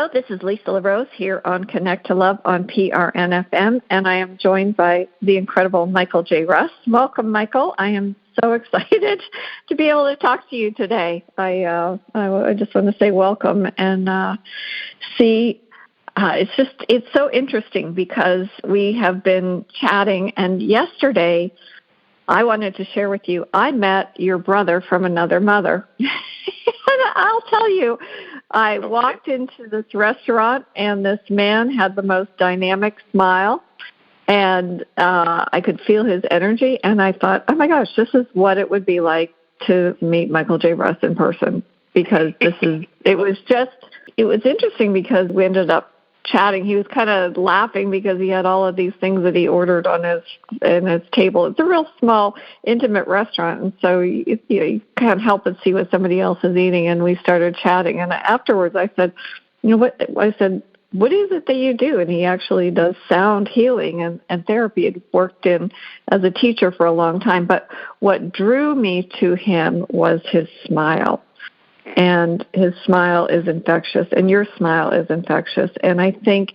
Hello, this is Lisa LaRose here on Connect to Love on PRNFM, and I am joined by the incredible Michael J. Russ. Welcome, Michael. I am so excited to be able to talk to you today. I just want to say welcome and it's so interesting because we have been chatting, and yesterday I wanted to share with you, I met your brother from another mother. And I'll tell you, I walked into this restaurant, and this man had the most dynamic smile, and I could feel his energy, and I thought, oh my gosh, this is what it would be like to meet Michael J. Russ in person, because it was interesting because we ended up chatting. He was kind of laughing because he had all of these things that he ordered on his table. It's a real small, intimate restaurant, and so you can't help but see what somebody else is eating. And we started chatting. And afterwards, I said, what is it that you do? And he actually does sound healing and therapy. He'd worked in as a teacher for a long time. But what drew me to him was his smile. And his smile is infectious, and your smile is infectious. And I think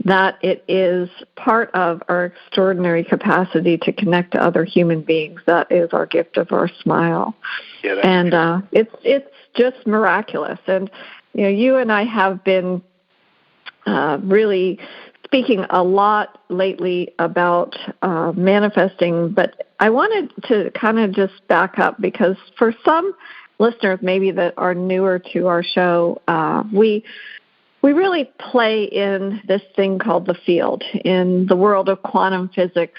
that it is part of our extraordinary capacity to connect to other human beings. That is our gift of our smile. Yeah, and it's just miraculous. And you and I have been really speaking a lot lately about manifesting, but I wanted to kind of just back up because for some listeners maybe that are newer to our show, we really play in this thing called the field. In the world of quantum physics,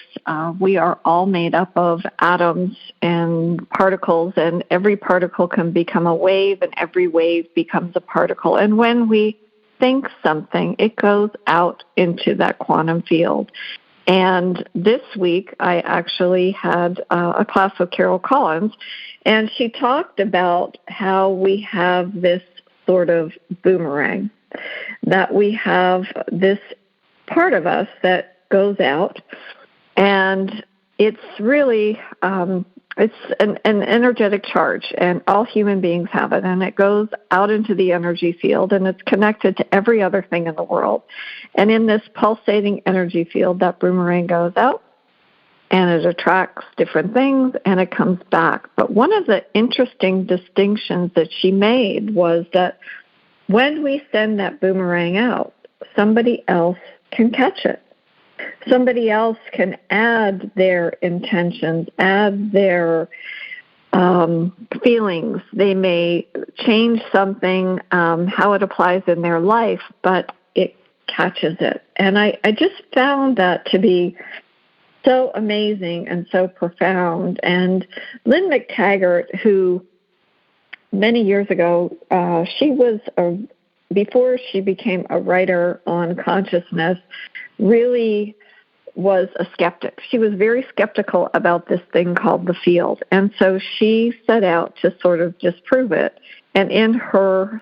we are all made up of atoms and particles, and every particle can become a wave, and every wave becomes a particle. And when we think something, it goes out into that quantum field. And this week, I actually had a class with Carol Collins, and she talked about how we have this sort of boomerang, that we have this part of us that goes out, and it's really it's an energetic charge, and all human beings have it, and it goes out into the energy field, and it's connected to every other thing in the world. And in this pulsating energy field, that boomerang goes out, and it attracts different things, and it comes back. But one of the interesting distinctions that she made was that when we send that boomerang out, somebody else can catch it. Somebody else can add their intentions, add their feelings. They may change something, how it applies in their life, but it catches it. And I just found that to be so amazing and so profound. And Lynn McTaggart, who many years ago, she was, before she became a writer on consciousness, really was a skeptic. She was very skeptical about this thing called the field. And so she set out to sort of disprove it. And in her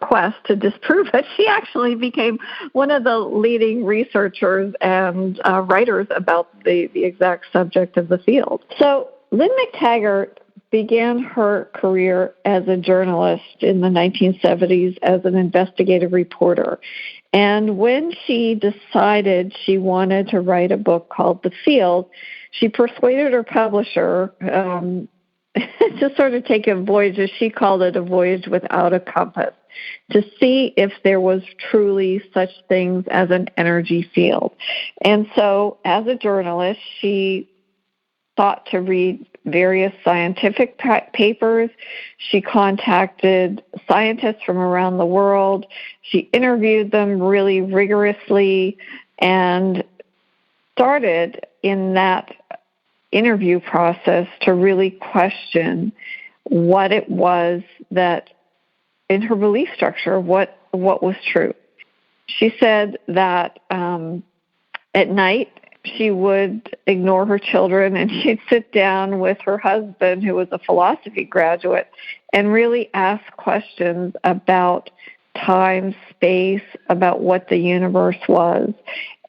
quest to disprove it, she actually became one of the leading researchers and writers about the exact subject of the field. So Lynn McTaggart began her career as a journalist in the 1970s as an investigative reporter. And when she decided she wanted to write a book called The Field, she persuaded her publisher to sort of take a voyage, as she called it, a voyage without a compass, to see if there was truly such things as an energy field. And so as a journalist, she sought to read various scientific papers. She contacted scientists from around the world. She interviewed them really rigorously and started in that interview process to really question what it was that, in her belief structure, what was true. She said that at night, she would ignore her children and she'd sit down with her husband, who was a philosophy graduate, and really ask questions about time, space, about what the universe was.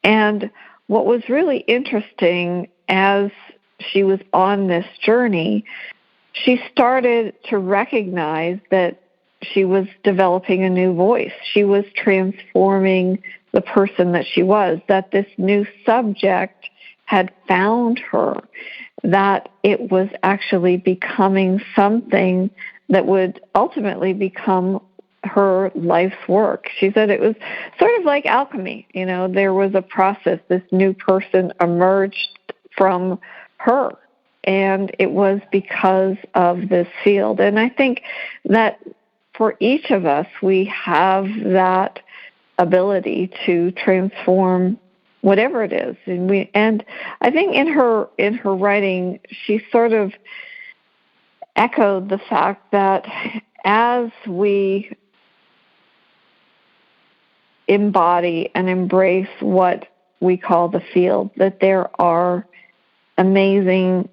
And what was really interesting as she was on this journey, she started to recognize that she was developing a new voice. She was transforming the person that she was, that this new subject had found her, that it was actually becoming something that would ultimately become her life's work. She said it was sort of like alchemy. There was a process. This new person emerged from her, and it was because of this field. And I think that for each of us, we have that ability to transform whatever it is. And I think in her writing, she sort of echoed the fact that as we embody and embrace what we call the field, that there are amazing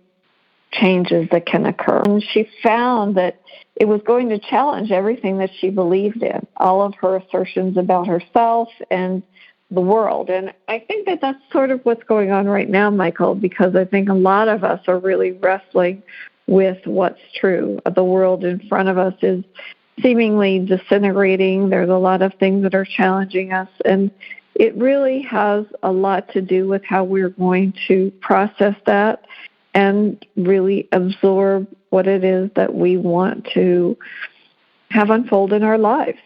changes that can occur. And she found that it was going to challenge everything that she believed in, all of her assertions about herself and the world. And I think that that's sort of what's going on right now, Michael, because I think a lot of us are really wrestling with what's true. The world in front of us is seemingly disintegrating. There's a lot of things that are challenging us, and it really has a lot to do with how we're going to process that and really absorb what it is that we want to have unfold in our lives.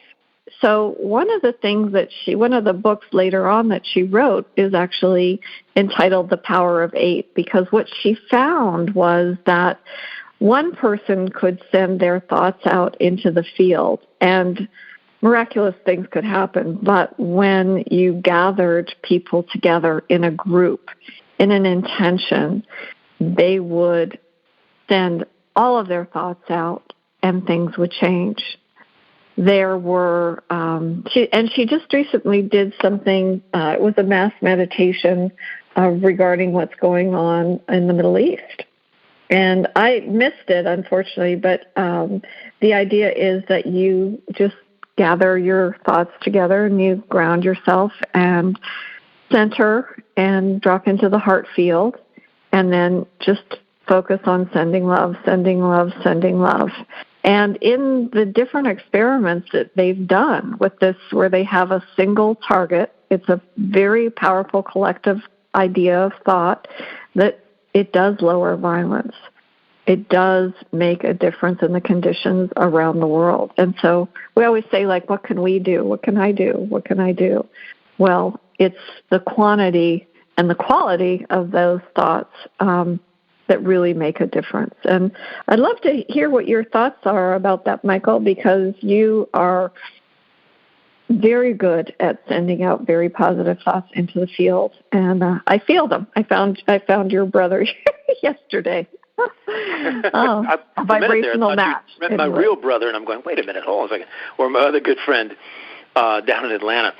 So one of the books later on that she wrote is actually entitled The Power of Eight, because what she found was that one person could send their thoughts out into the field and miraculous things could happen. But when you gathered people together in a group, in an intention, they would send all of their thoughts out and things would change. There were, she just recently did something, it was a mass meditation regarding what's going on in the Middle East. And I missed it, unfortunately, but the idea is that you just gather your thoughts together and you ground yourself and center and drop into the heart field and then just focus on sending love, sending love, sending love. And in the different experiments that they've done with this, where they have a single target, it's a very powerful collective idea of thought that it does lower violence. It does make a difference in the conditions around the world. And so we always say, like, what can we do? What can I do? What can I do? Well, it's the quantity and the quality of those thoughts that really make a difference. And I'd love to hear what your thoughts are about that, Michael, because you are very good at sending out very positive thoughts into the field, and I feel them. I found your brother yesterday. A vibrational match. You met my real brother, and I'm going, wait a minute, hold on a second. Or my other good friend down in Atlanta.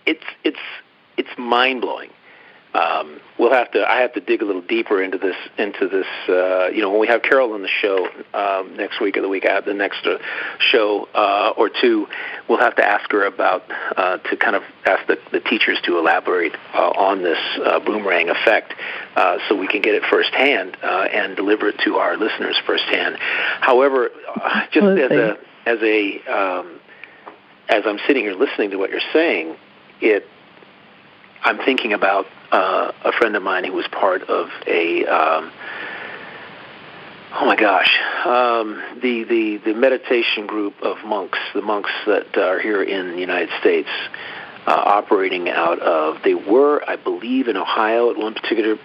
It's mind blowing. I have to dig a little deeper into this. When we have Carol on the show next week or the week after the next show or two, we'll have to ask her about to kind of ask the teachers to elaborate on this boomerang effect, so we can get it firsthand and deliver it to our listeners firsthand. However, just as I'm sitting here listening to what you're saying, I'm thinking about a friend of mine who was part of the meditation group of monks, the monks that are here in the United States, operating out of, they were, I believe, in Ohio at one particular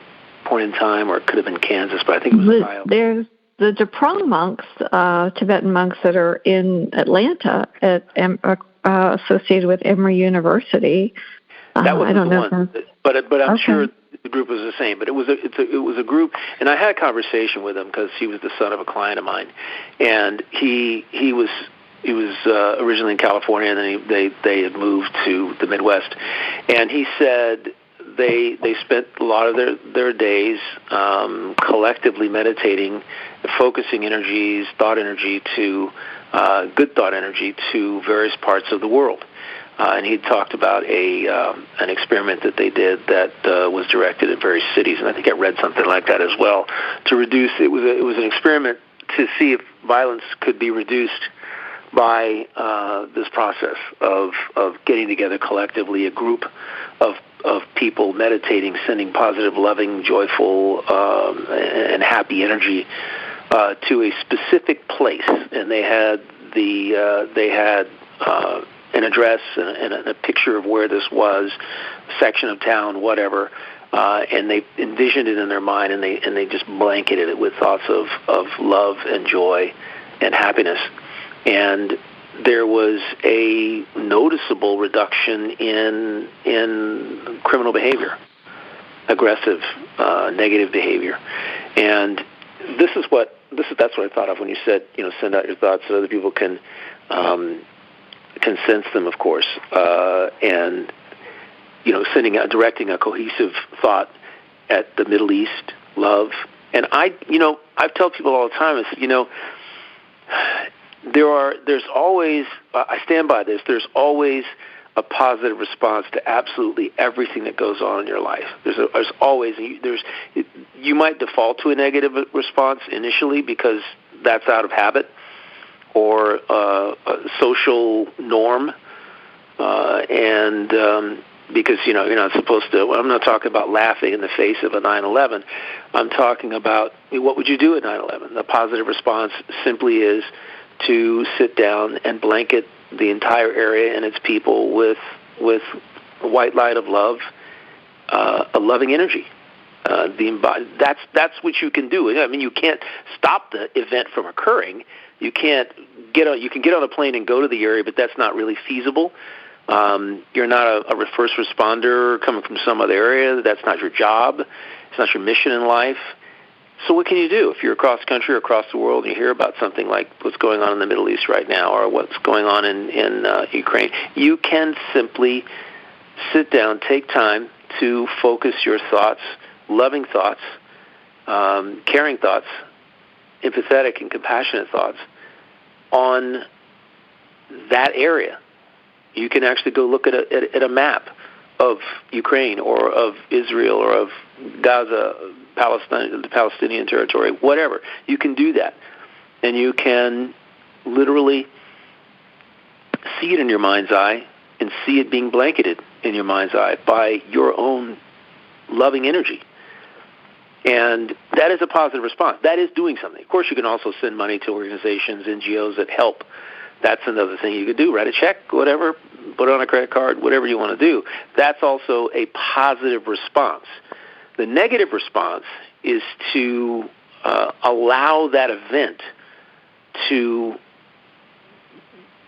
point in time, or it could have been Kansas, but I think it was Ohio. There's the Drepung monks, Tibetan monks that are in Atlanta, associated with Emory University. That wasn't the one, but I'm sure the group was the same. But it was a group, and I had a conversation with him because he was the son of a client of mine, and he was originally in California, and then they had moved to the Midwest, and he said they spent a lot of their days collectively meditating, focusing thought energy to good thought energy to various parts of the world. And he talked about an experiment that they did that was directed at various cities, and I think I read something like that as well. To reduce, it was an experiment to see if violence could be reduced by this process of getting together collectively, a group of people meditating, sending positive, loving, joyful, and happy energy to a specific place. And they had an address and a picture of where this was, section of town, whatever. And they envisioned it in their mind, and they just blanketed it with thoughts of love and joy and happiness. And there was a noticeable reduction in criminal behavior, aggressive, negative behavior. And that's what I thought of when you said, send out your thoughts so other people can sense them, of course, and directing a cohesive thought at the Middle East, love. And I tell people all the time, I said, there's always, I stand by this, there's always a positive response to absolutely everything that goes on in your life. There's always, you might default to a negative response initially because that's out of habit or a social norm, and because, you're not supposed to, I'm not talking about laughing in the face of a 9/11. I'm talking about what would you do at 9/11? The positive response simply is to sit down and blanket the entire area and its people with a white light of love, a loving energy. That's what you can do. I mean, you can't stop the event from occurring. You can get on a plane and go to the area, but that's not really feasible. You're not a first responder coming from some other area. That's not your job. It's not your mission in life. So what can you do if you're across the country or across the world and you hear about something like what's going on in the Middle East right now or what's going on in Ukraine? You can simply sit down, take time to focus your thoughts, loving thoughts, caring thoughts, empathetic and compassionate thoughts on that area. You can actually go look at a map of Ukraine or of Israel or of Gaza, Palestine, the Palestinian territory, whatever. You can do that. And you can literally see it in your mind's eye and see it being blanketed in your mind's eye by your own loving energy. And that is a positive response. That is doing something. Of course, you can also send money to organizations, NGOs that help. That's another thing you could do. Write a check, whatever, put it on a credit card, whatever you want to do. That's also a positive response. The negative response is to allow that event to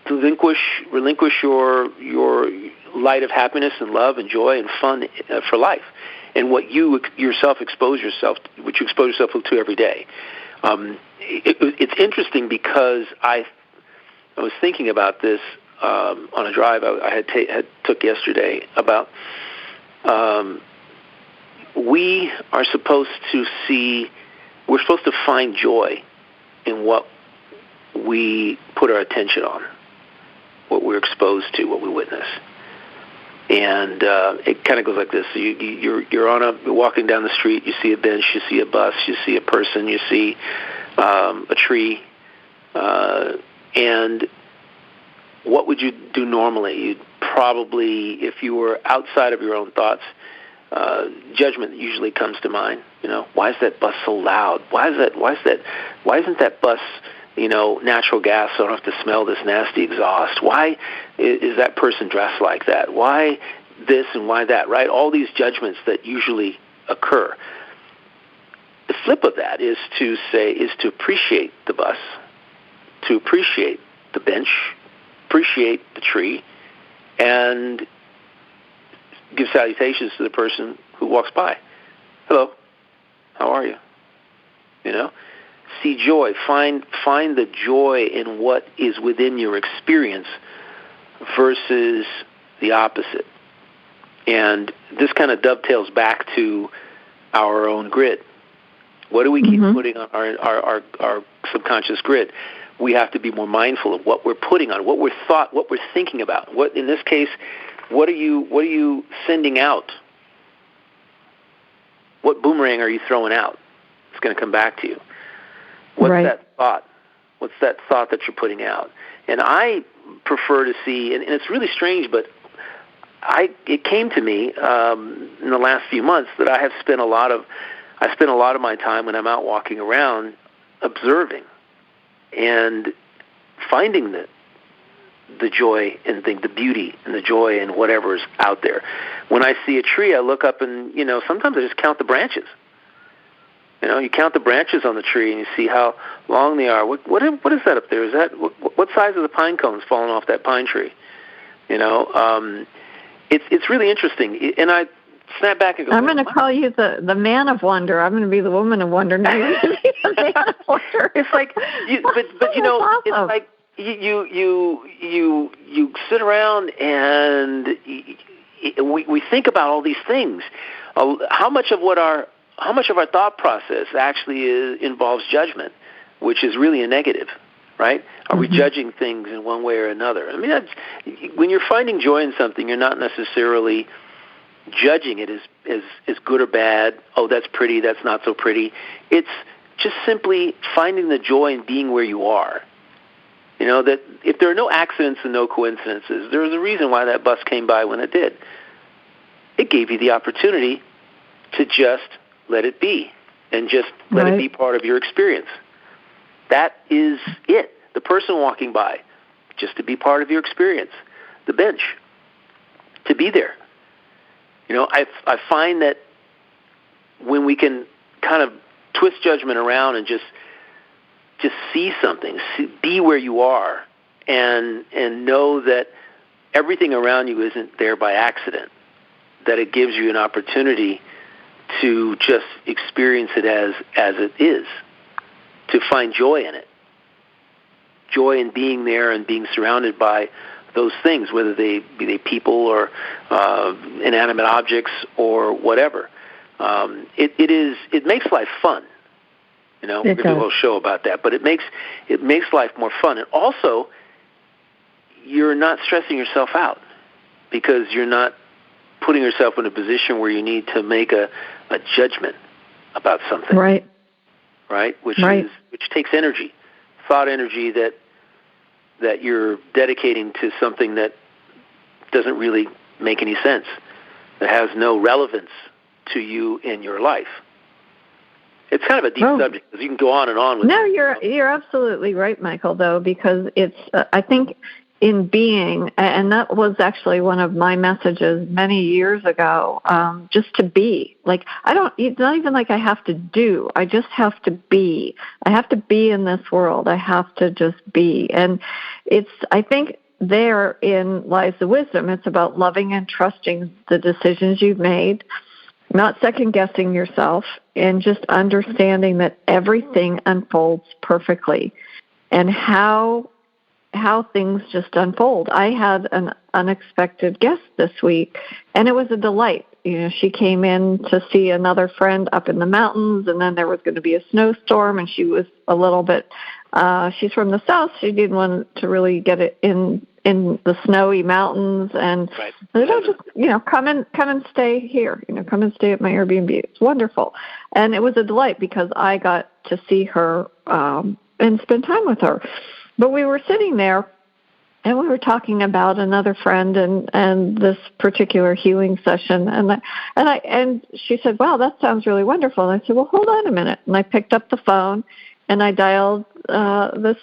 relinquish your light of happiness and love and joy and fun for life, and what you expose yourself to every day. It's interesting because I was thinking about this on a drive I took yesterday about we're supposed to find joy in what we put our attention on, what we're exposed to, what we witness. And it kind of goes like this. So you're walking down the street, you see a bench, you see a bus, you see a person, you see a tree, and what would you do normally? You'd probably, if you were outside of your own thoughts, judgment usually comes to mind. Why is that bus so loud? Why isn't that bus, natural gas, so I don't have to smell this nasty exhaust? Why is that person dressed like that? Why this and why that, right? All these judgments that usually occur. The flip of that is to appreciate the bus, to appreciate the bench, appreciate the tree, and give salutations to the person who walks by. Hello, how are you? See joy. Find the joy in what is within your experience versus the opposite. And this kind of dovetails back to our own grid. What do we keep putting on our subconscious grid? We have to be more mindful of what we're putting on, what we're thinking about. What, in this case, what are you sending out? What boomerang are you throwing out? It's going to come back to you. What's that thought? What's that thought that you're putting out? And I prefer to see, and it's really strange, but it came to me in the last few months that I spend a lot of my time when I'm out walking around observing and finding the joy and the beauty and the joy in whatever's out there. When I see a tree, I look up and, sometimes I just count the branches. You count the branches on the tree and you see how long they are. What is that up there? Is that what size are the pine cones falling off that pine tree? It's really interesting. And I snap back and go, I'm going to call you the man of wonder. I'm going to be the woman of wonder. Now you're going to be the man of wonder. It's like, awesome. It's like you sit around and we think about all these things. How much of our thought process actually involves judgment, which is really a negative, right? Are we judging things in one way or another? I mean, when you're finding joy in something, you're not necessarily judging it as good or bad. Oh, that's pretty, that's not so pretty. It's just simply finding the joy in being where you are. That if there are no accidents and no coincidences, there was a reason why that bus came by when it did. It gave you the opportunity to just let it be and just let it be part of your experience. That is it. The person walking by, just to be part of your experience. The bench, to be there. I find that when we can kind of twist judgment around and just see something, be where you are, and know that everything around you isn't there by accident, that it gives you an opportunity to just experience it as it is, to find joy in it, joy in being there and being surrounded by those things, whether they be people or inanimate objects or whatever. It makes life fun. We're going to do a whole show about that, but it makes life more fun. And also, you're not stressing yourself out because you're not putting yourself in a position where you need to make a judgment about something. Right. Which takes energy, thought energy that you're dedicating to something that doesn't really make any sense, that has no relevance to you in your life. It's kind of a deep subject because you can go on and on with it. No, you're absolutely right, Michael, though, because it's I think in being, and that was actually one of my messages many years ago, just to be. Like, it's not even like I have to do. I just have to be. I have to be in this world. I have to just be. And I think therein lies the wisdom. It's about loving and trusting the decisions you've made, not second-guessing yourself, and just understanding that everything unfolds perfectly and how things just unfold. I had an unexpected guest this week, and it was a delight. She came in to see another friend up in the mountains, and then there was going to be a snowstorm, and she was a little bit, she's from the south. She didn't want to really get it in the snowy mountains, and I said, just, come and stay here, come and stay at my Airbnb. It's wonderful. And it was a delight because I got to see her, and spend time with her. But we were sitting there, and we were talking about another friend and this particular healing session, and she said, "Wow, that sounds really wonderful." And I said, "Well, hold on a minute." And I picked up the phone, and I dialed this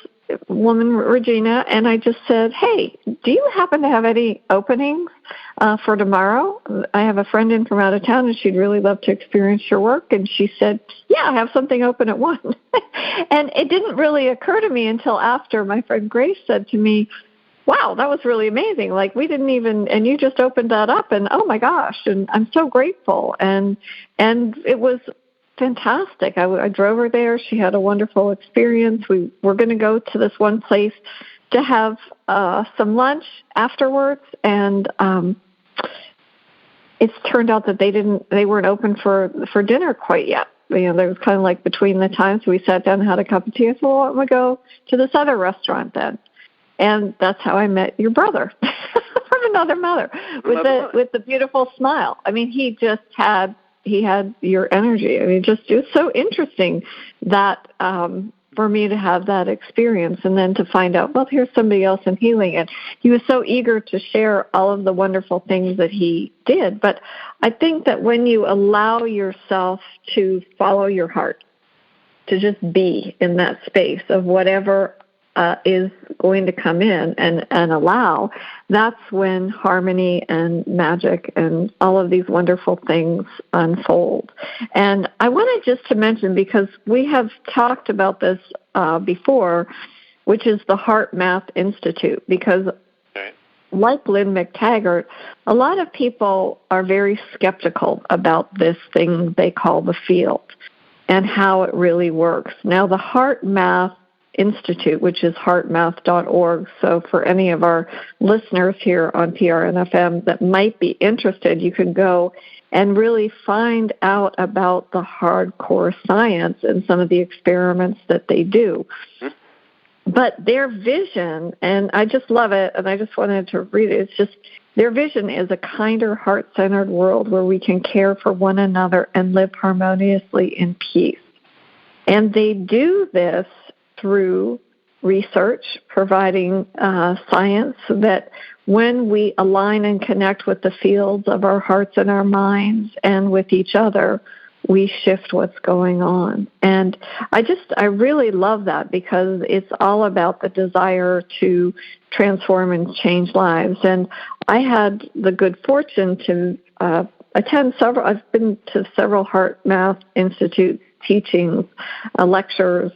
woman, Regina, and I just said, "Hey, do you happen to have any openings for tomorrow? I have a friend in from out of town, and she'd really love to experience your work." And she said, "Yeah, I have something open at 1." And it didn't really occur to me until after my friend Grace said to me, "Wow, that was really amazing. Like, we didn't even, and you just opened that up, and oh my gosh, and I'm so grateful." And it was fantastic. I drove her there. She had a wonderful experience. We were going to go to this one place to have some lunch afterwards, and it's turned out that they weren't open for dinner quite yet. There was kind of like between the times. We sat down and had a cup of tea. I said, "Well, why don't we go to this other restaurant then?" And that's how I met your brother from another mother with the beautiful smile. I mean, he had your energy. I mean, it was so interesting that for me to have that experience and then to find out, well, here's somebody else in healing. And he was so eager to share all of the wonderful things that he did. But I think that when you allow yourself to follow your heart, to just be in that space of whatever is going to come in and allow, that's when harmony and magic and all of these wonderful things unfold. And I wanted just to mention, because we have talked about this before, which is the Heart Math Institute, because like Lynn McTaggart, a lot of people are very skeptical about this thing they call the field and how it really works. Now, the Heart Math Institute, which is heartmath.org. So for any of our listeners here on PRN-FM that might be interested, you can go and really find out about the hardcore science and some of the experiments that they do. But their vision, and I just love it, and I just wanted to read it, it's just, their vision is a kinder, heart-centered world where we can care for one another and live harmoniously in peace. And they do this through research, providing science that when we align and connect with the fields of our hearts and our minds and with each other, we shift what's going on. And I really love that, because it's all about the desire to transform and change lives. And I had the good fortune to I've been to several Heart Math Institute teachings, lectures,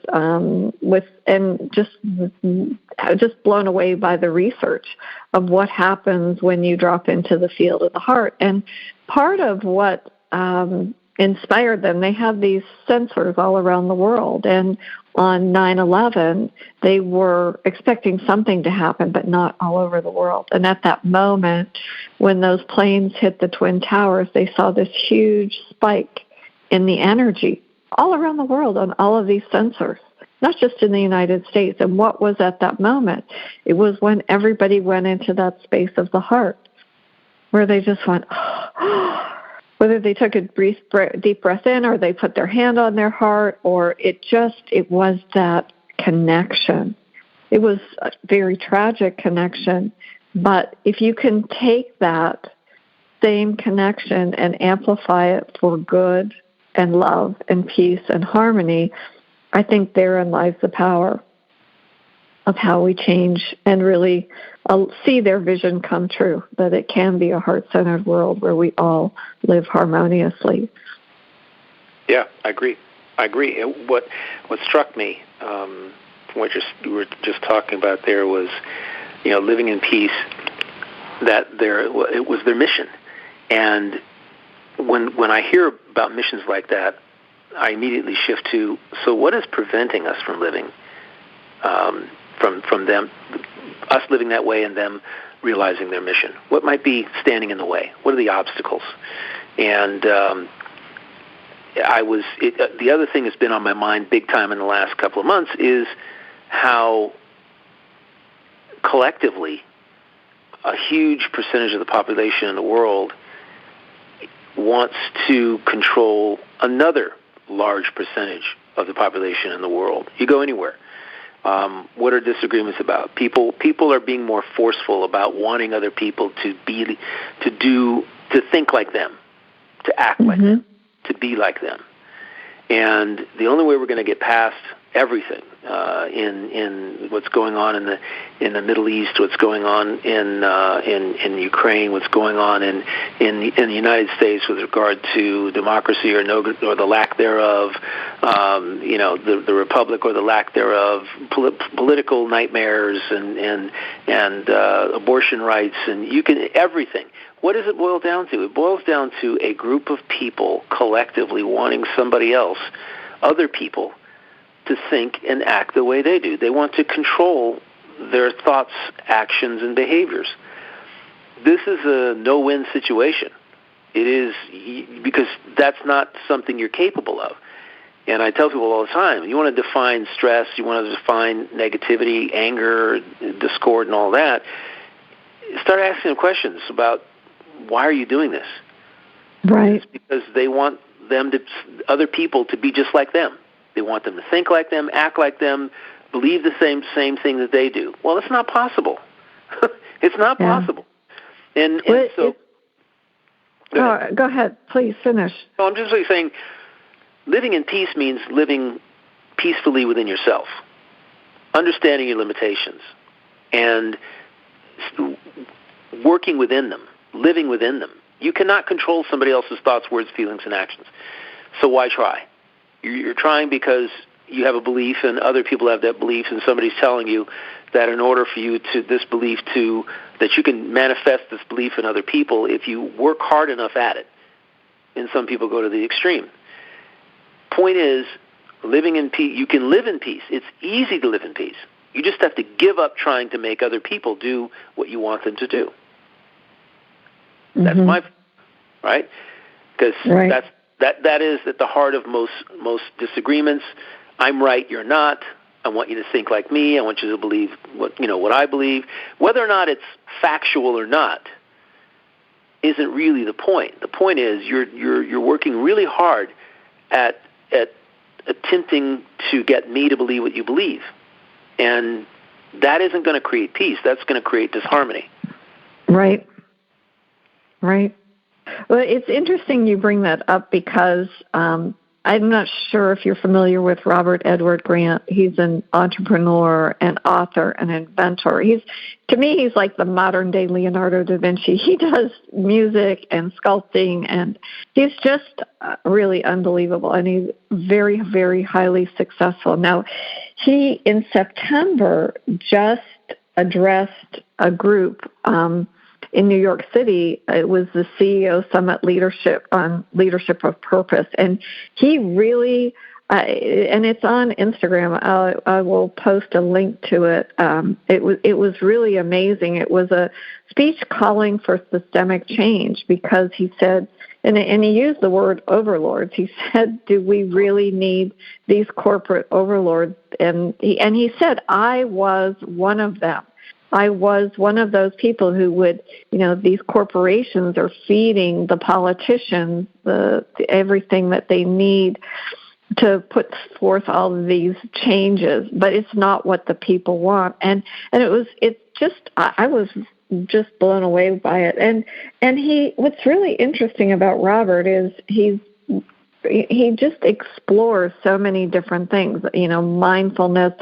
just blown away by the research of what happens when you drop into the field of the heart. And part of what inspired them, they have these sensors all around the world. And on 9/11, they were expecting something to happen, but not all over the world. And at that moment, when those planes hit the Twin Towers, they saw this huge spike in the energy all around the world on all of these sensors, not just in the United States. And what was at that moment? It was when everybody went into that space of the heart, where they just went, whether they took a deep breath in or they put their hand on their heart, or it was that connection. It was a very tragic connection. But if you can take that same connection and amplify it for good and love and peace and harmony, I think therein lies the power of how we change and really see their vision come true, that it can be a heart-centered world where we all live harmoniously. Yeah, I agree. What struck me from what you were just talking about there was, living in peace, that it was their mission. And when I hear about missions like that, I immediately shift to, so what is preventing us from living, from them, us living that way and them realizing their mission? What might be standing in the way? What are the obstacles? And the other thing that's been on my mind big time in the last couple of months is how collectively a huge percentage of the population in the world wants to control another large percentage of the population in the world. You go anywhere. What are disagreements about? People are being more forceful about wanting other people to think like them, to act like them, to be like them. And the only way we're going to get past everything in what's going on in the Middle East, what's going on in Ukraine, what's going on in the United States with regard to democracy or the lack thereof, the republic or the lack thereof, political nightmares and abortion rights, and everything. What does it boil down to? It boils down to a group of people collectively wanting somebody else, other people, to think and act the way they do. They want to control their thoughts, actions, and behaviors. This is a no-win situation. It is, because that's not something you're capable of. And I tell people all the time, you want to define stress, you want to define negativity, anger, discord, and all that, start asking them questions about, why are you doing this? Right. It's because they want other people to be just like them. They want them to think like them, act like them, believe the same thing that they do. Well, it's not possible. It's not possible. And so... Go ahead. Please finish. Well, I'm just saying living in peace means living peacefully within yourself, understanding your limitations, and working within them, living within them. You cannot control somebody else's thoughts, words, feelings, and actions. So why try? You're trying because you have a belief and other people have that belief, and somebody's telling you that in order for you to that you can manifest this belief in other people if you work hard enough at it. And some people go to the extreme. Point is, living in peace, you can live in peace. It's easy to live in peace. You just have to give up trying to make other people do what you want them to do. That's my, right? Because that is at the heart of most disagreements. I'm right, you're not. I want you to think like me. I want you to believe what I believe. Whether or not it's factual or not isn't really the point. The point is you're working really hard at attempting to get me to believe what you believe, and that isn't going to create peace. That's going to create disharmony. Right. Well, it's interesting you bring that up because I'm not sure if you're familiar with Robert Edward Grant. He's an entrepreneur, an author, an inventor. To me, he's like the modern-day Leonardo da Vinci. He does music and sculpting, and he's just really unbelievable, and he's very, very highly successful. Now, he, in September, just addressed a group in New York City. It was the CEO Summit Leadership on Leadership of Purpose. And he really, and it's on Instagram, I will post a link to it. It was really amazing. It was a speech calling for systemic change because he said, and he used the word overlords. He said, do we really need these corporate overlords? And he said, I was one of them. I was one of those people who would, these corporations are feeding the politicians everything that they need to put forth all of these changes, but it's not what the people want. And I was just blown away by it. And what's really interesting about Robert is he just explores so many different things, mindfulness.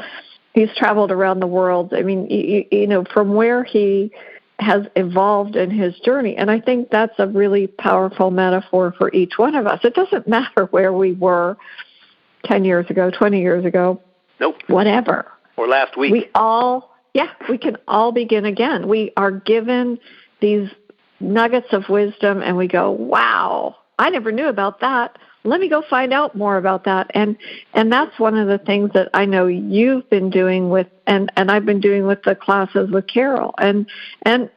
He's traveled around the world. I mean, from where he has evolved in his journey. And I think that's a really powerful metaphor for each one of us. It doesn't matter where we were 10 years ago, 20 years ago. Nope. Whatever. Or last week. We can all begin again. We are given these nuggets of wisdom and we go, wow, I never knew about that. Let me go find out more about that. And that's one of the things that I know you've been doing with, and I've been doing with the classes with Carol. And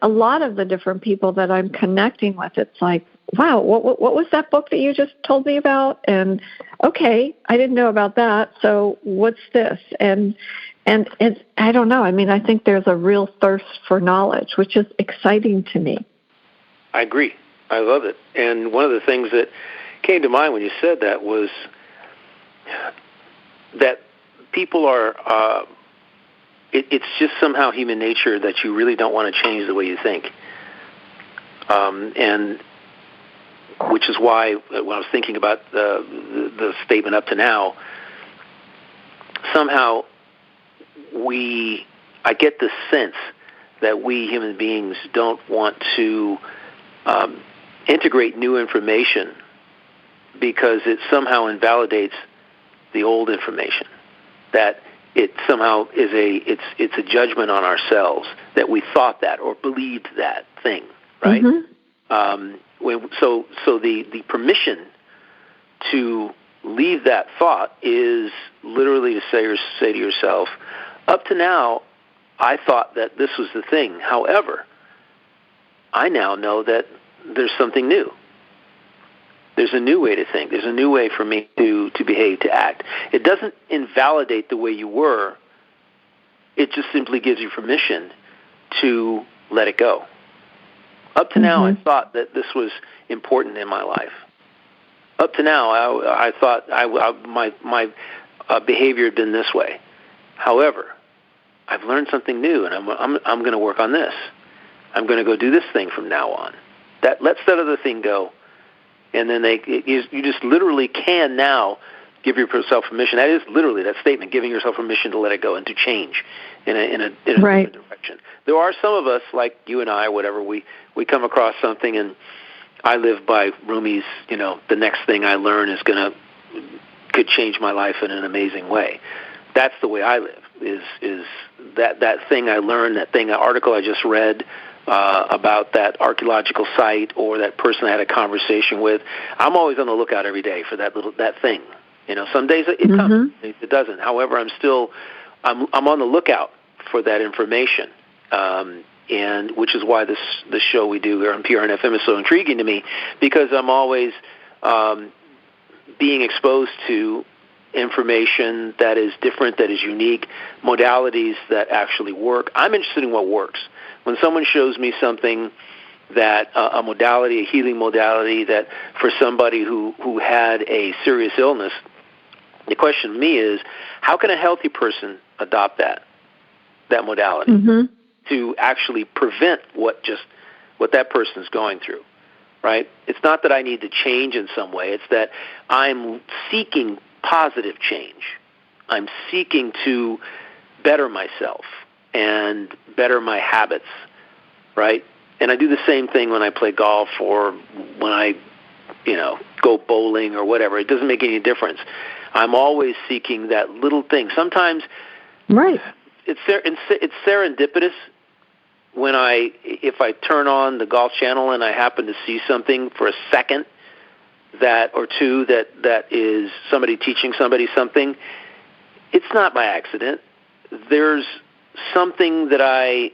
a lot of the different people that I'm connecting with, it's like, wow, what was that book that you just told me about? And okay, I didn't know about that. So what's this? And it's, I don't know. I mean, I think there's a real thirst for knowledge, which is exciting to me. I agree. I love it. And one of the things that came to mind when you said that was that people are, it's just somehow human nature that you really don't want to change the way you think. And which is why when I was thinking about the statement up to now, somehow I get the sense that we human beings don't want to integrate new information because it somehow invalidates the old information, that it somehow is it's a judgment on ourselves that we thought that or believed that thing, right? Mm-hmm. So the permission to leave that thought is literally to say to yourself, up to now, I thought that this was the thing. However, I now know that there's something new. There's a new way to think. There's a new way for me to behave, to act. It doesn't invalidate the way you were. It just simply gives you permission to let it go. Up to now, I thought that this was important in my life. Up to now, I thought behavior had been this way. However, I've learned something new, and I'm going to work on this. I'm going to go do this thing from now on. Let's that other thing go, and then you just literally can now give yourself permission. That is literally that statement, giving yourself permission to let it go and to change in a different direction. There are some of us, like you and I, or whatever, we come across something, and I live by Rumi's, the next thing I learn could change my life in an amazing way. That's the way I live, is that thing I learned, that article I just read about that archaeological site or that person I had a conversation with. I'm always on the lookout every day for that thing. Some days it comes, some days it doesn't. However, I'm on the lookout for that information, and which is why this show we do here on PRN-FM is so intriguing to me, because I'm always being exposed to information that is different, that is unique, modalities that actually work. I'm interested in what works. When someone shows me something that a modality, a healing modality that for somebody who had a serious illness, the question to me is, how can a healthy person adopt that modality to actually prevent what that person is going through, right? It's not that I need to change in some way. It's that I'm seeking positive change. I'm seeking to better myself and better my habits, right? And I do the same thing when I play golf or when I, go bowling or whatever. It doesn't make any difference. I'm always seeking that little thing. Sometimes it's serendipitous when if I turn on the Golf Channel and I happen to see something for a second or two that is somebody teaching somebody something. It's not by accident. There's something that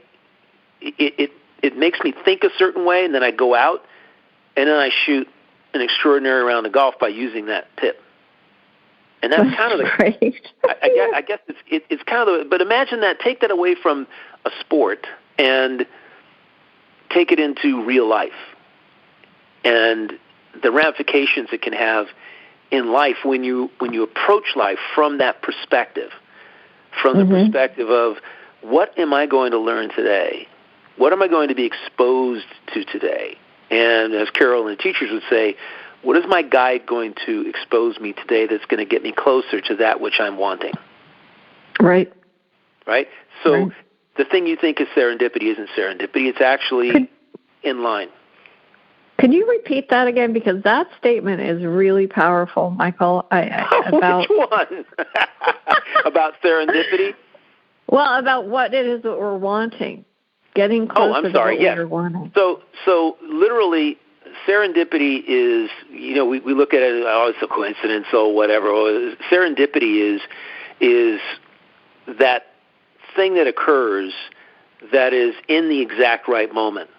it makes me think a certain way, and then I go out and then I shoot an extraordinary round of golf by using that tip. And that's kind of I guess it's kind of but imagine that, take that away from a sport and take it into real life and the ramifications it can have in life when you approach life from that perspective, from the perspective of what am I going to learn today? What am I going to be exposed to today? And as Carol and the teachers would say, what is my guide going to expose me today that's going to get me closer to that which I'm wanting? Right. So the thing you think is serendipity isn't serendipity. It's actually in line. Could you repeat that again? Because that statement is really powerful, Michael. Which one? About serendipity? Well, about what it is that we're wanting. Getting closer to what we're wanting. So literally, serendipity is, we look at it, it's a coincidence or whatever. Serendipity is that thing that occurs that is in the exact right moment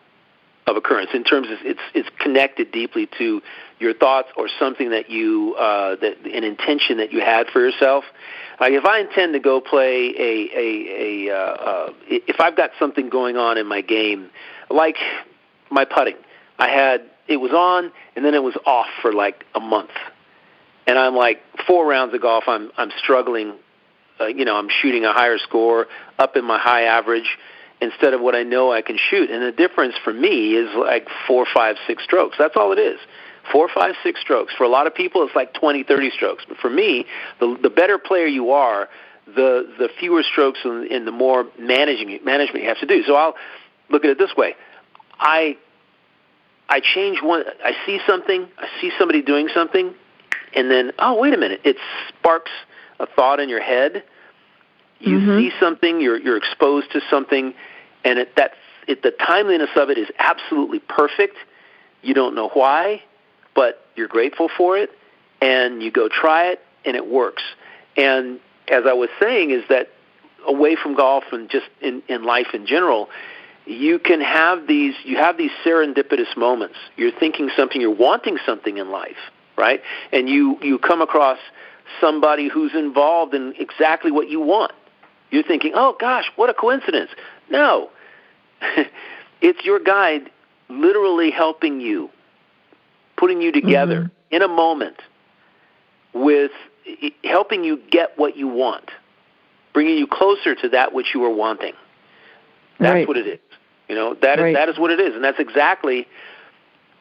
of occurrence. In terms of it's connected deeply to your thoughts or something that an intention that you had for yourself. Like if I intend to go play if I've got something going on in my game, like my putting, it was on and then it was off for like a month, and I'm like 4 rounds of golf, I'm struggling. I'm shooting a higher score, up in my high average, instead of what I know I can shoot. And the difference for me is like 4, 5, 6 strokes. That's all it is. 4, 5, 6 strokes. For a lot of people, it's like 20, 30 strokes. But for me, the better player you are, the fewer strokes and the more management you have to do. So I'll look at it this way. I change one. I see something. I see somebody doing something, and then, oh, wait a minute. It sparks a thought in your head. You see something. You're exposed to something, and the timeliness of it is absolutely perfect. You don't know why, but you're grateful for it, and you go try it, and it works. And as I was saying, is that away from golf and just in life in general, you have these serendipitous moments. You're thinking something, you're wanting something in life, right? And you come across somebody who's involved in exactly what you want. You're thinking, oh gosh, what a coincidence. No, it's your guide literally helping you, putting you together in a moment with helping you get what you want, bringing you closer to that which you are wanting. That's what it is. That is what it is, and that's exactly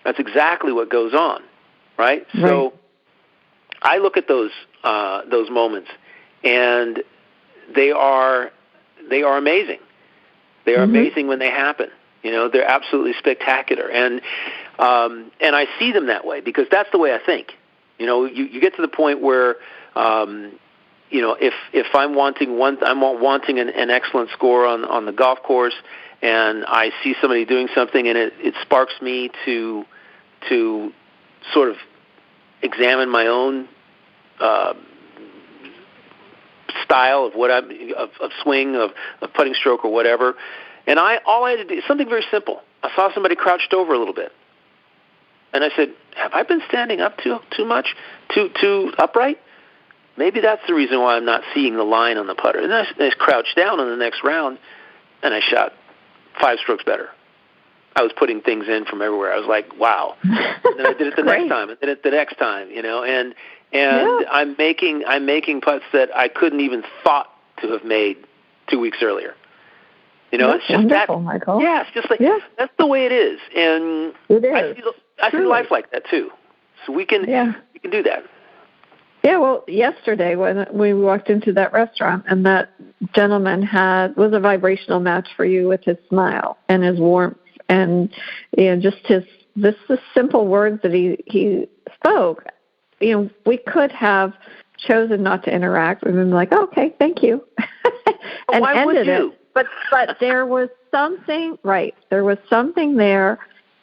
what goes on, right? So I look at those moments, and they are amazing. They are amazing when they happen. They're absolutely spectacular, and I see them that way because that's the way I think. You get to the point where if I'm wanting an excellent score on the golf course, and I see somebody doing something, and it sparks me to sort of examine my own style of of swing, of putting stroke or whatever. And all I had to do is something very simple. I saw somebody crouched over a little bit, and I said, "Have I been standing up too much, too upright? Maybe that's the reason why I'm not seeing the line on the putter." And I crouched down on the next round, and I shot 5 strokes better. I was putting things in from everywhere. I was like, "Wow!" And then I did it the next time, and then it the next time, and I'm making putts that I couldn't even thought to have made 2 weeks earlier. That's it's just wonderful, that. Michael. Yeah, it's just like that's the way it is, and it is. I see life like that too. So we can do that. Yeah, well, yesterday when we walked into that restaurant and that gentleman was a vibrational match for you with his smile and his warmth and just the simple words that he spoke. We could have chosen not to interact and been like, okay, thank you, and why ended would you? it. But there was something There was something there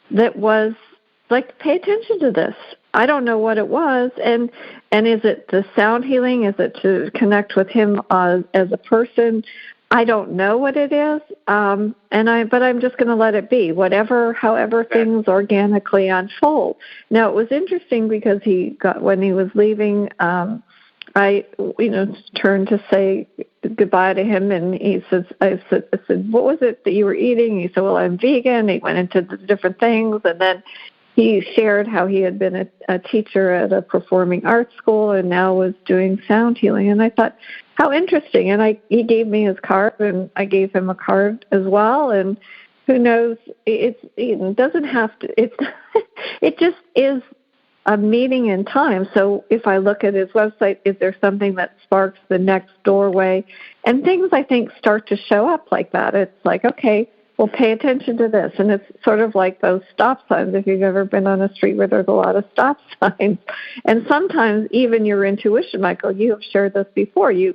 that was like, pay attention to this. I don't know what it was, and is it the sound healing? Is it to connect with him as a person? I don't know what it is, but I'm just going to let it be. However things organically unfold. Now it was interesting because when he was leaving, I turned to say goodbye to him, and I said, what was it that you were eating? He said, well, I'm vegan. He went into the different things, and then he shared how he had been a teacher at a performing arts school and now was doing sound healing. And I thought, how interesting. And he gave me his card, and I gave him a card as well. And who knows, it doesn't have to, it just is a meeting in time. So if I look at his website, is there something that sparks the next doorway? And things, I think, start to show up like that. It's like, okay, well, pay attention to this. And it's sort of like those stop signs, if you've ever been on a street where there's a lot of stop signs. And sometimes even your intuition, Michael, you have shared this before, you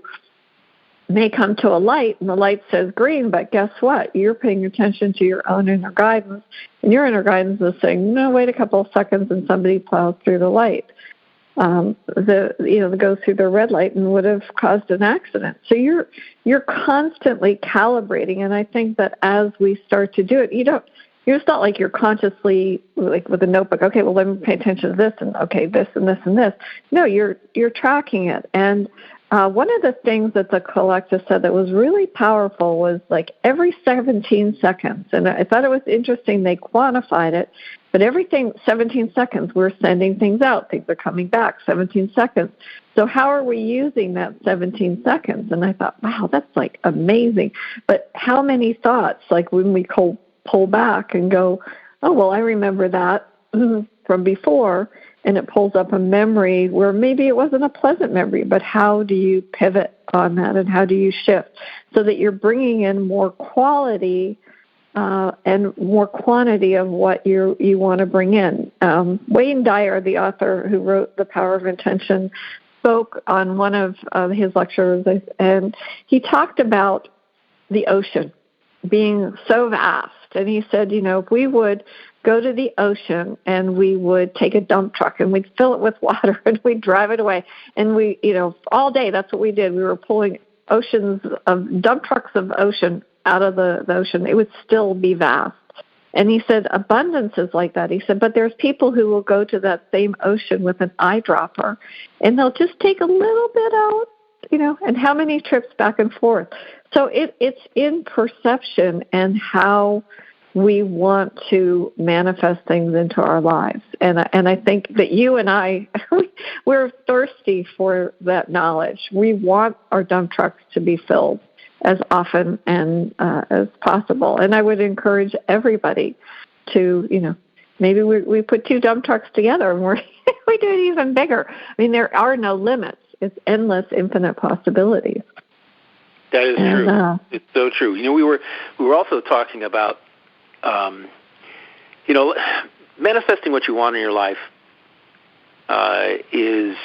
may come to a light and the light says green, but guess what? You're paying attention to your own inner guidance, and your inner guidance is saying, no, wait a couple of seconds, and somebody plowed through the light. That goes through the red light and would have caused an accident. So you're constantly calibrating, and I think that as we start to do it, it's not like you're consciously like with a notebook. Okay, well, let me pay attention to this, and okay, this and this and this. No, you're tracking it. And one of the things that the collective said that was really powerful was like every 17 seconds, and I thought it was interesting. They quantified it. But everything, 17 seconds, we're sending things out. Things are coming back, 17 seconds. So how are we using that 17 seconds? And I thought, wow, that's like amazing. But how many thoughts, like when we pull back and go, oh, well, I remember that from before, and it pulls up a memory where maybe it wasn't a pleasant memory, but how do you pivot on that, and how do you shift so that you're bringing in more quality and more quantity of what you want to bring in. Wayne Dyer, the author who wrote The Power of Intention, spoke on one of his lectures, and he talked about the ocean being so vast. And he said, if we would go to the ocean and we would take a dump truck and we'd fill it with water and we'd drive it away, and we, all day, that's what we did. We were pulling dump trucks of ocean out of the ocean, it would still be vast. And he said, abundance is like that. He said, but there's people who will go to that same ocean with an eyedropper, and they'll just take a little bit out, and how many trips back and forth. So it's in perception and how we want to manifest things into our lives. And I think that you and I, we're thirsty for that knowledge. We want our dump trucks to be filled as often and as possible. And I would encourage everybody to, maybe we put 2 dump trucks together and we do it even bigger. I mean, there are no limits. It's endless, infinite possibilities. That is true. It's so true. We were also talking about, manifesting what you want in your life is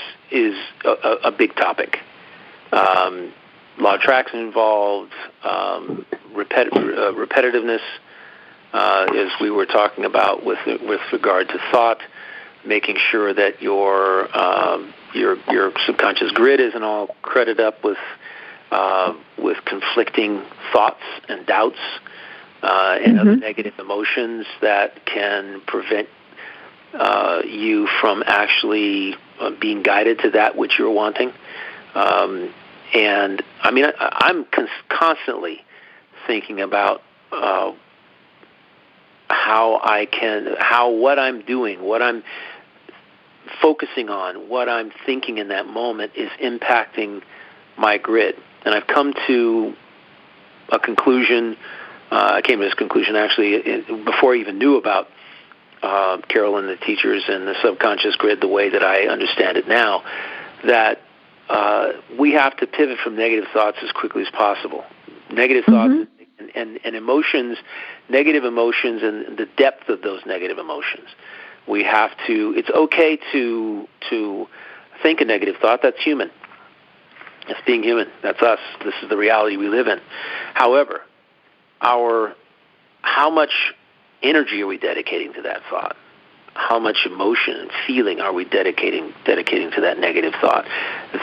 a big topic. Law of attraction involved, repetitiveness, as we were talking about with regard to thought, making sure that your subconscious grid isn't all cluttered up with conflicting thoughts and doubts and other negative emotions that can prevent you from actually being guided to that which you're wanting. And I mean, I'm constantly thinking about what I'm doing, what I'm focusing on, what I'm thinking in that moment is impacting my grid. And I've come to a conclusion. I came to this conclusion actually before I even knew about Carol and the teachers and the subconscious grid the way that I understand it now, that we have to pivot from negative thoughts as quickly as possible. Negative thoughts and emotions, negative emotions, and the depth of those negative emotions. We have to. It's okay to think a negative thought. That's human. That's being human. That's us. This is the reality we live in. However, how much energy are we dedicating to that thought? How much emotion and feeling are we dedicating to that negative thought?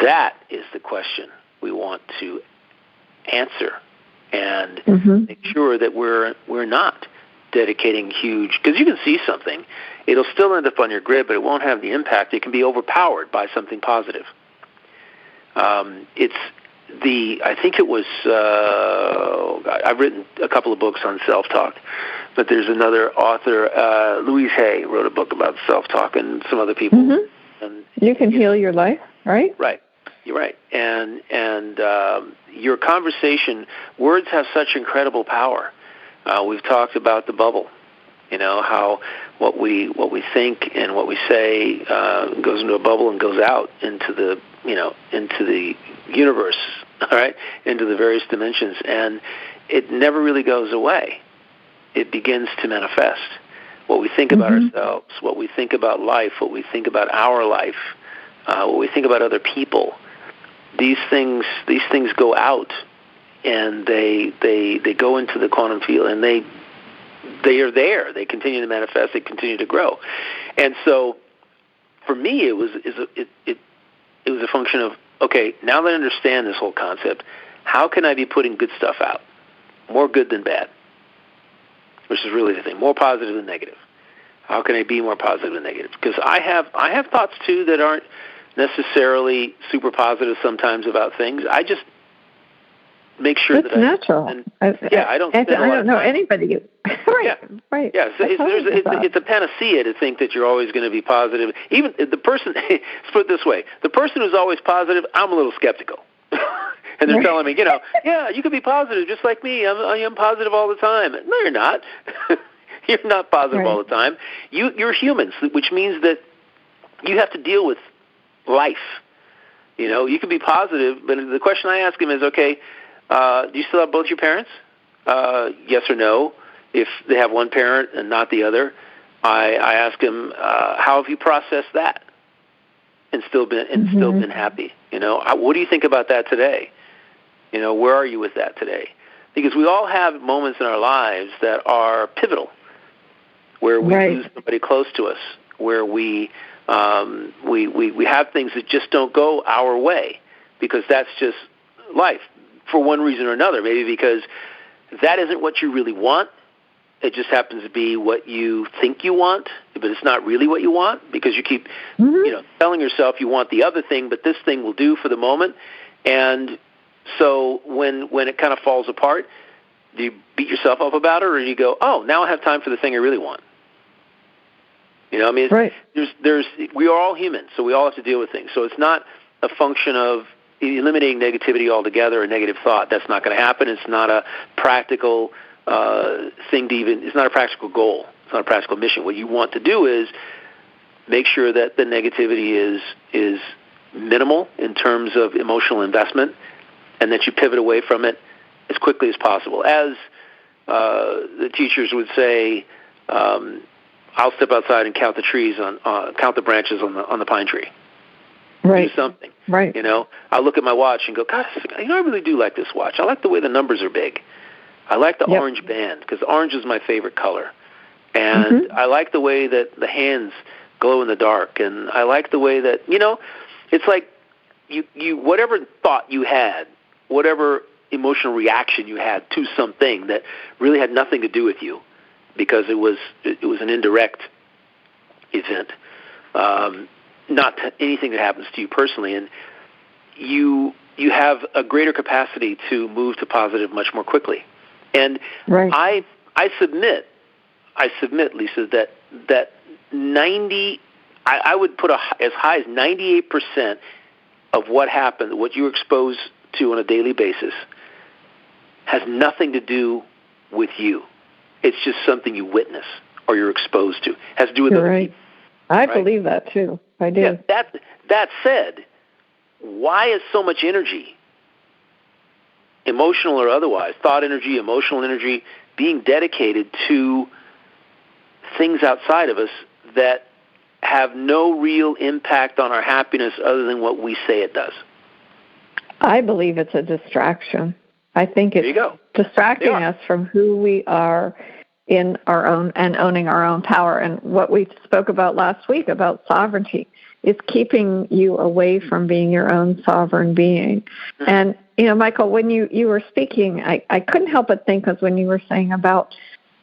That is the question we want to answer and make sure that we're not dedicating huge, because you can see something, it'll still end up on your grid, but it won't have the impact. It can be overpowered by something positive. I think it was, I've written a couple of books on self-talk, but there's another author, Louise Hay, wrote a book about self-talk, and some other people. And, you can heal your life, right? Right. You're right. And your conversation, words have such incredible power. We've talked about the bubble, how what we think and what we say goes into a bubble and goes out into the universe, all right, into the various dimensions, and it never really goes away. It begins to manifest. What we think about ourselves, what we think about life, what we think about our life, what we think about other people, these things go out, and they go into the quantum field, and they are there. They continue to manifest. They continue to grow. And so, for me, it was a function of, okay, now that I understand this whole concept, how can I be putting good stuff out? More good than bad, which is really the thing. More positive than negative. How can I be more positive than negative? Because I have thoughts, too, that aren't necessarily super positive sometimes about things. I just make sure that's natural. I don't know anybody. Right. Yeah. So it's a panacea to think that you're always going to be positive. Even the person, let's put it this way: the person who's always positive, I'm a little skeptical. And they're telling me, you can be positive just like me. I am positive all the time. No, you're not. You're not positive all the time. You're humans, which means that you have to deal with life. You can be positive, but the question I ask him is, okay, do you still have both your parents? Yes or no. If they have one parent and not the other, I ask him, how have you processed that and still been happy? What do you think about that today? Where are you with that today? Because we all have moments in our lives that are pivotal, where we lose somebody close to us, where we have things that just don't go our way, because that's just life for one reason or another. Maybe because that isn't what you really want. It just happens to be what you think you want, but it's not really what you want, because you keep telling yourself you want the other thing, but this thing will do for the moment. And so when it kind of falls apart, Do you beat yourself up about it, or do you go, oh, now I have time for the thing I really want? You know, I mean, right. We are all human, so we all have to deal with things. So it's not a function of eliminating negativity altogether or negative thought. That's not going to happen. It's not a practical thing to even. It's not a practical goal. It's not a practical mission. What you want to do is make sure that the negativity is minimal in terms of emotional investment, and that you pivot away from it as quickly as possible. As the teachers would say, I'll step outside and count the trees count the branches on the pine tree. Right. Do something. Right. You know, I look at my watch and go, God, you know, I really do like this watch. I like the way the numbers are big. I like the orange band because orange is my favorite color. And I like the way that the hands glow in the dark. And I like the way that, you know, it's like you whatever thought you had, whatever emotional reaction you had to something that really had nothing to do with you because it was an indirect event. Not anything that happens to you personally, and you have a greater capacity to move to positive much more quickly. And I submit, Lisa, that 90, I would put as high as 98% of what happened, what you're exposed to on a daily basis, has nothing to do with you. It's just something you witness or you're exposed to. It has to do with other people. I believe that too. I do. Yeah, that said, why is so much energy, emotional or otherwise, thought energy, emotional energy, being dedicated to things outside of us that have no real impact on our happiness other than what we say it does? I believe it's a distraction. I think it's distracting us from who we are in our own and owning our own power. And what we spoke about last week about sovereignty is keeping you away from being your own sovereign being. And, you know, Michael, when you were speaking, I couldn't help but think, because when you were saying about,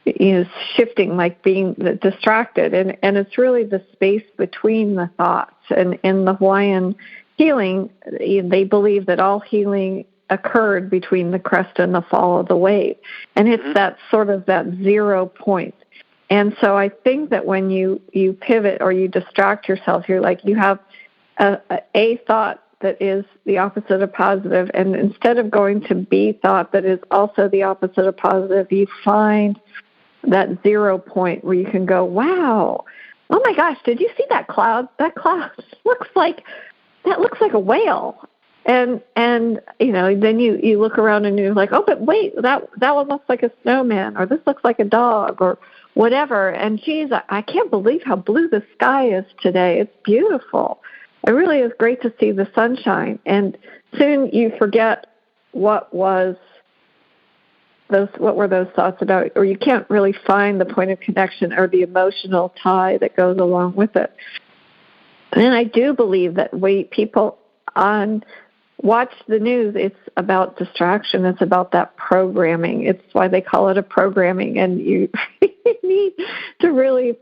you know, shifting, like being distracted, and it's really the space between the thoughts. And in the Hawaiian healing, they believe that all healing occurred between the crest and the fall of the wave. And it's that sort of that 0 point. And so I think that when you pivot or you distract yourself, you're like, you have a thought that is the opposite of positive. And instead of going to B thought that is also the opposite of positive, you find that 0 point where you can go, wow, oh my gosh, did you see that cloud? That cloud looks like a whale. And you know, then you look around and you're like, oh, but wait, that one looks like a snowman, or this looks like a dog, or whatever. And geez, I can't believe how blue the sky is today. It's beautiful. It really is great to see the sunshine. And soon you forget what were those thoughts about, or you can't really find the point of connection or the emotional tie that goes along with it. And I do believe that people watch the news, it's about distraction. It's about that programming. It's why they call it a programming. And you need to really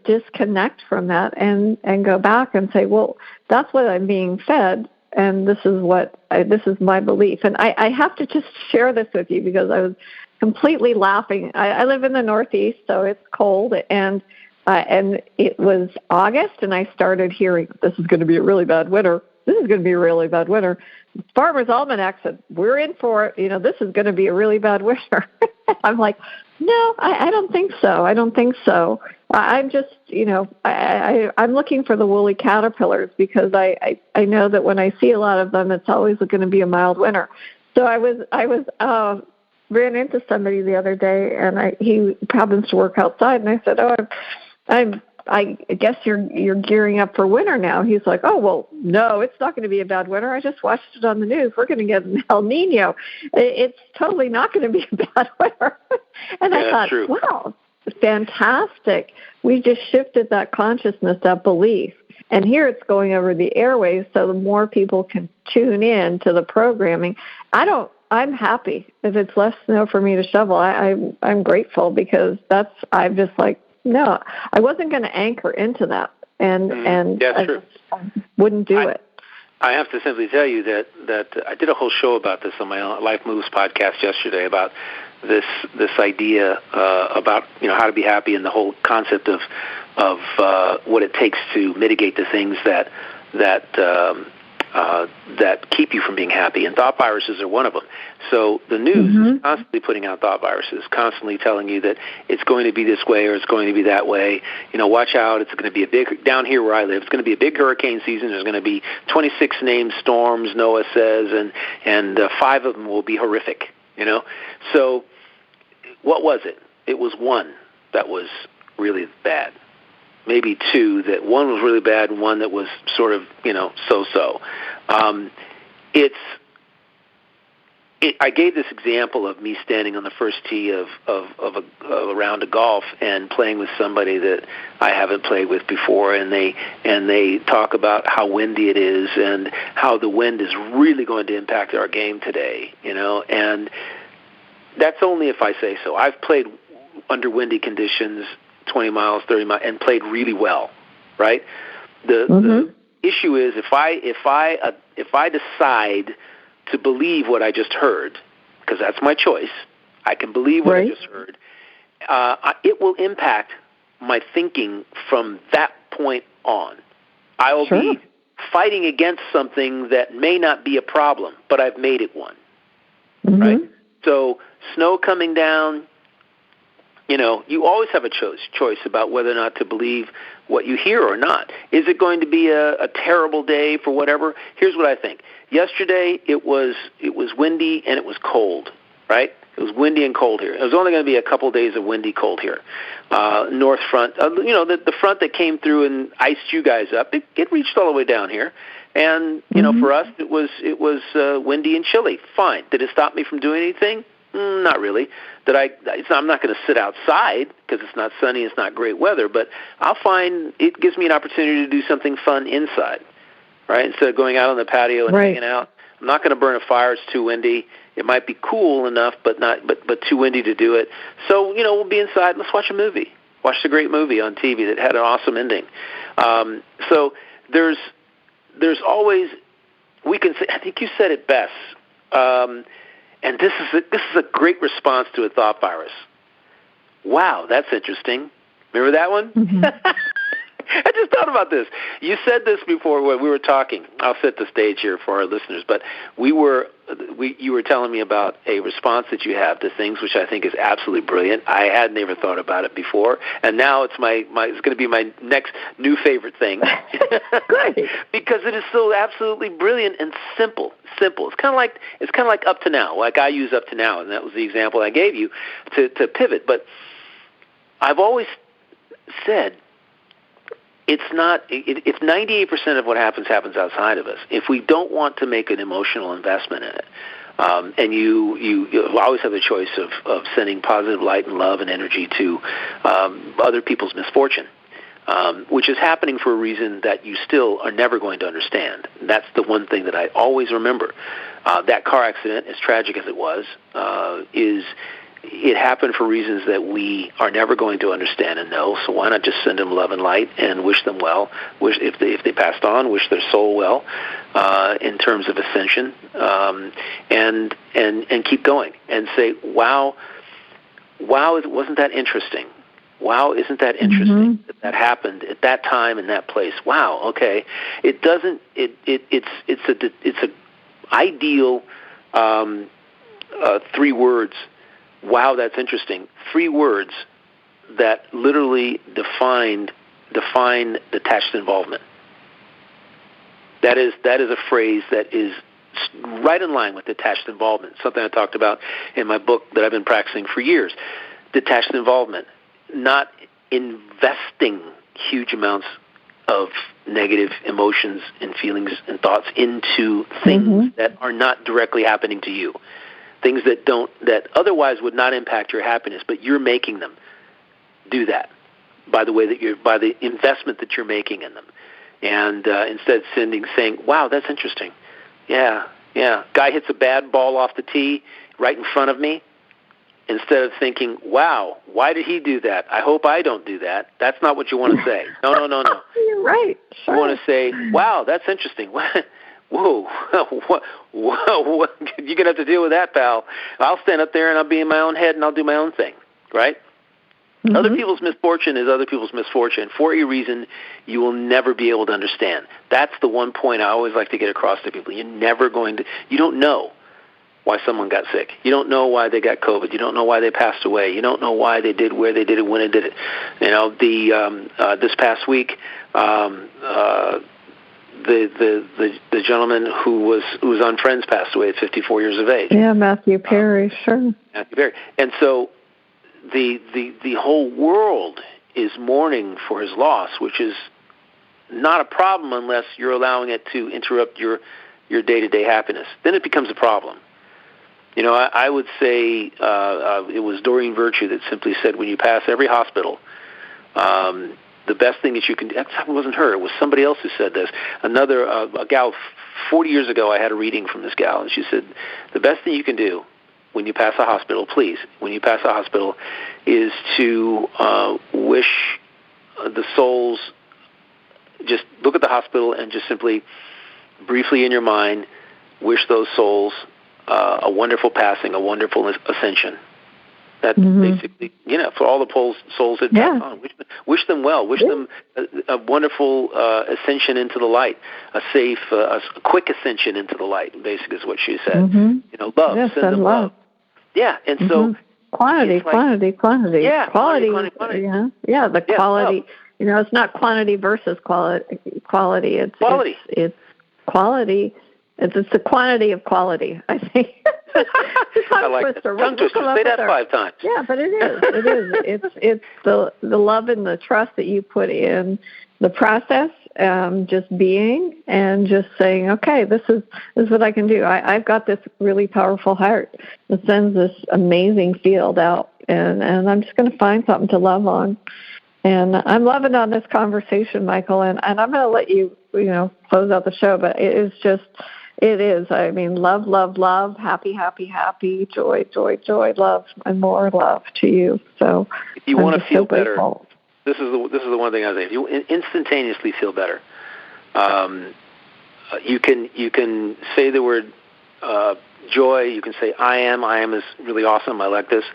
disconnect from that and go back and say, well, that's what I'm being fed, and this is my belief. And I have to just share this with you because I was completely laughing. I live in the Northeast, so it's cold, and it was August, and I started hearing, this is going to be a really bad winter. This is going to be a really bad winter. Farmer's Almanac said, we're in for it. You know, this is going to be a really bad winter. I'm like, no, I don't think so. I don't think so. I'm just, you know, I'm looking for the woolly caterpillars because I know that when I see a lot of them, it's always going to be a mild winter. So I ran into somebody the other day, and he happens to work outside, and I said, I guess you're gearing up for winter now. He's like, oh, well, no, it's not going to be a bad winter. I just watched it on the news. We're going to get an El Nino. It's totally not going to be a bad winter. And I thought, wow, fantastic. We just shifted that consciousness, that belief. And here it's going over the airwaves, so the more people can tune in to the programming. I'm happy if it's less snow for me to shovel. I'm grateful because I'm just like, no, I wasn't going to anchor into that, and that's true. I wouldn't do it. I have to simply tell you that I did a whole show about this on my Life Moves podcast yesterday about this idea about how to be happy and the whole concept of what it takes to mitigate the things that keep you from being happy, and thought viruses are one of them. So the news is constantly putting out thought viruses, constantly telling you that it's going to be this way or it's going to be that way. Watch out, it's going to be a big, down here where I live, it's going to be a big hurricane season. There's going to be 26 named storms, NOAA says, and 5 of them will be horrific, So what was it? It was one that was really bad. Maybe 2 that one was really bad and one that was sort of, so-so. I gave this example of me standing on the first tee of a round of golf and playing with somebody that I haven't played with before, and they talk about how windy it is and how the wind is really going to impact our game today, and that's only if I say so. I've played under windy conditions, 20 miles, 30 miles, and played really well, right? The issue is if I decide to believe what I just heard, because that's my choice, I can believe what I just heard, it will impact my thinking from that point on. I will be fighting against something that may not be a problem, but I've made it one, right? So snow coming down, you always have a choice about whether or not to believe what you hear or not. Is it going to be a terrible day for whatever? Here's what I think. Yesterday it was windy and it was cold, right? It was windy and cold here. It was only going to be a couple of days of windy, cold here. North front, the front that came through and iced you guys up, it reached all the way down here. And, for us, it was windy and chilly. Fine. Did it stop me from doing anything? Not really. I'm not going to sit outside because it's not sunny, it's not great weather, but I'll find it gives me an opportunity to do something fun inside, right? Instead of going out on the patio and hanging out. I'm not going to burn a fire, it's too windy. It might be cool enough, but too windy to do it. So, we'll be inside. Let's watch a movie. Watch a great movie on TV that had an awesome ending. So there's always, we can say, I think you said it best, and this is a great response to a thought virus. Wow, that's interesting. Remember that one? I just thought about this. You said this before when we were talking. I'll set the stage here for our listeners, but you were telling me about a response that you have to things, which I think is absolutely brilliant. I had never thought about it before, and now it's it's going to be my next new favorite thing. Great. Because it is so absolutely brilliant and simple. It's kind of like up to now, like I use up to now, and that was the example I gave you to pivot. But I've always said, if 98% of what happens outside of us, if we don't want to make an emotional investment in it, and you always have the choice of sending positive light and love and energy to other people's misfortune, which is happening for a reason that you still are never going to understand. That's the one thing that I always remember. That car accident, as tragic as it was, it happened for reasons that we are never going to understand and know. So why not just send them love and light and wish them well? Wish if they passed on, wish their soul well in terms of ascension, and keep going and say, wow, wasn't that interesting? Wow, isn't that interesting that happened at that time in that place? Wow, okay. It doesn't. It's a ideal 3 words. Wow, that's interesting. 3 words that literally define detached involvement. That is a phrase that is right in line with detached involvement, something I talked about in my book that I've been practicing for years. Detached involvement, not investing huge amounts of negative emotions and feelings and thoughts into things that are not directly happening to you. Things that otherwise would not impact your happiness, but you're making them do that by the investment that you're making in them. And instead saying, wow, that's interesting. Yeah. Guy hits a bad ball off the tee right in front of me. Instead of thinking, wow, why did he do that? I hope I don't do that. That's not what you want to say. No. You're right. Sure. You want to say, wow, that's interesting. whoa, what, you're going to have to deal with that, pal. I'll stand up there and I'll be in my own head and I'll do my own thing, right? Mm-hmm. Other people's misfortune is other people's misfortune for a reason you will never be able to understand. That's the one point I always like to get across to people. You don't know why someone got sick. You don't know why they got COVID. You don't know why they passed away. You don't know why they did, where they did it, when they did it. You know, this past week, the gentleman who was on Friends passed away at 54 years of age. Yeah, Matthew Perry, sure. Matthew Perry. And so the whole world is mourning for his loss, which is not a problem unless you're allowing it to interrupt your day-to-day happiness. Then it becomes a problem. You know, I would say it was Doreen Virtue that simply said, when you pass every hospital, the best thing that you can do, it wasn't her, it was somebody else who said this. A gal, 40 years ago, I had a reading from this gal, and she said, the best thing you can do when you pass a hospital, please, when you pass a hospital, is to wish the souls, just look at the hospital and just simply, briefly in your mind, wish those souls a wonderful passing, a wonderful ascension. That's basically, for all the souls that pass on. Wish them well. Wish them a wonderful ascension into the light, a safe, a quick ascension into the light, basically is what she said. Mm-hmm. Love. Yes, send them love. Yeah, and so... Quantity. Yeah, quality. Yeah, the quality. Love. It's not quantity versus quality. It's quality. It's quality. It's the quantity of quality, I think. I like that. Tongue twister. Say that 5 times. Yeah, but it is. It's the love and the trust that you put in the process, just being and just saying, okay, this is what I can do. I've got this really powerful heart that sends this amazing field out, and I'm just going to find something to love on. And I'm loving on this conversation, Michael, and I'm going to let you, close out the show, but it is. I mean, love, love, love, happy, happy, happy, joy, joy, joy, love, and more love to you. So if you want to feel better, this is the one thing I say. If you instantaneously feel better, you can say the word joy. You can say I am. I am is really awesome. I like this.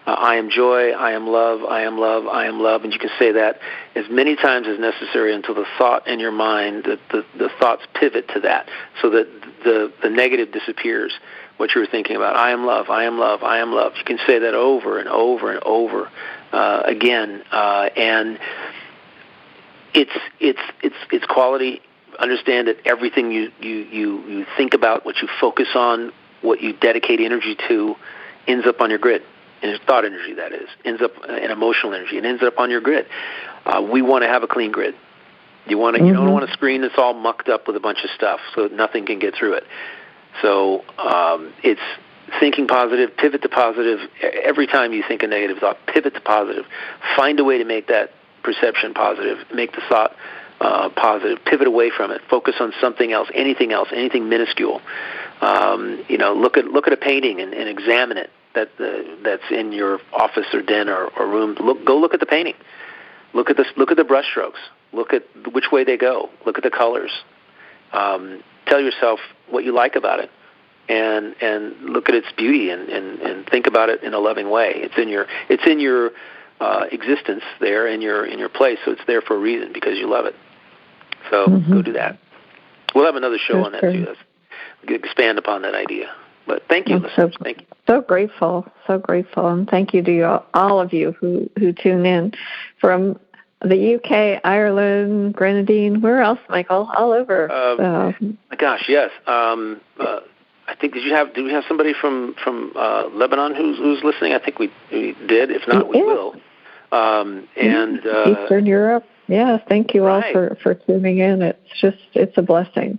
I am joy. I am love. I am love. I am love. And you can say that as many times as necessary until the thought in your mind, the thoughts pivot to that, so that the negative disappears. What you were thinking about. I am love. I am love. I am love. You can say that over and over and over again, and it's quality. Understand that everything you think about, what you focus on, what you dedicate energy to, ends up on your grid. And it's thought energy, that is, ends up in emotional energy, and ends up on your grid. We want to have a clean grid. You don't want a screen that's all mucked up with a bunch of stuff, so nothing can get through it. So it's thinking positive, pivot to positive. Every time you think a negative thought, pivot to positive. Find a way to make that perception positive. Make the thought positive. Pivot away from it. Focus on something else, anything minuscule. Look at a painting and examine it. That's in your office or den or room. Go look at the painting. Look at the brush strokes. Look at which way they go. Look at the colors. Tell yourself what you like about it, and look at its beauty, and think about it in a loving way. It's in your existence there, in your place. So it's there for a reason, because you love it. So go do that. We'll have another show on that too. We can expand upon that idea. But thank you, listeners. Thank you. So grateful, and thank you to all of you who tune in from the UK, Ireland, Grenadine. Where else, Michael? All over. My gosh, yes. I think did we have somebody from Lebanon who's listening? I think we did. If not, we will. And Eastern Europe. Yes, thank you all for tuning in. It's a blessing.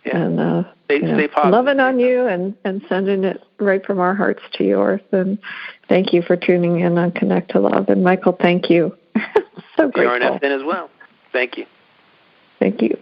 Yeah. And stay positive. Loving on you and sending it right from our hearts to yours. And thank you for tuning in on Connect to Love. And Michael, thank you. So grateful. RNFN as well. Thank you. Thank you.